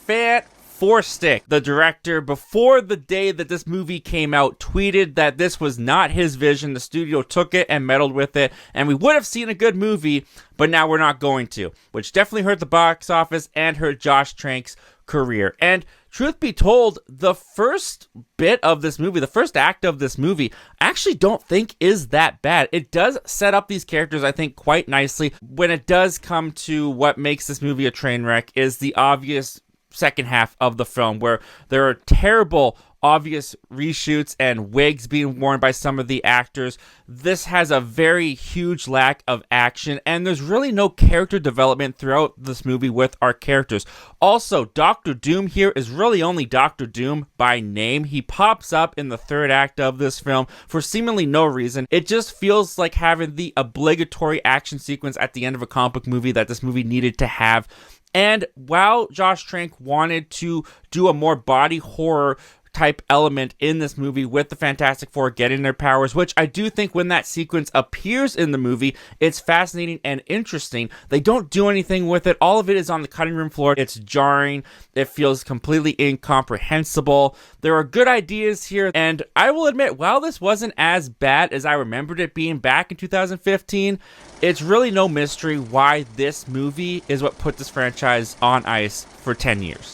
Fant4stic, the director, before the day that this movie came out, tweeted that this was not his vision. The studio took it and meddled with it, and we would have seen a good movie, but now we're not going to, which definitely hurt the box office and hurt Josh Trank's career. And truth be told, the first bit of this movie, the first act of this movie, I actually don't think is that bad. It does set up these characters, I think, quite nicely. When it does come to what makes this movie a train wreck is the obvious second half of the film, where there are terrible obvious reshoots and wigs being worn by some of the actors. This has a very huge lack of action, and there's really no character development throughout this movie with our characters. Also, Doctor Doom here is really only Doctor Doom by name. He pops up in the third act of this film for seemingly no reason. It just feels like having the obligatory action sequence at the end of a comic book movie that this movie needed to have. And while Josh Trank wanted to do a more body horror type element in this movie with the Fantastic Four getting their powers, which I do think when that sequence appears in the movie, it's fascinating and interesting. They don't do anything with it. All of it is on the cutting room floor. It's jarring. It feels completely incomprehensible. There are good ideas here, and I will admit, while this wasn't as bad as I remembered it being back in 2015, it's really no mystery why this movie is what put this franchise on ice for 10 years.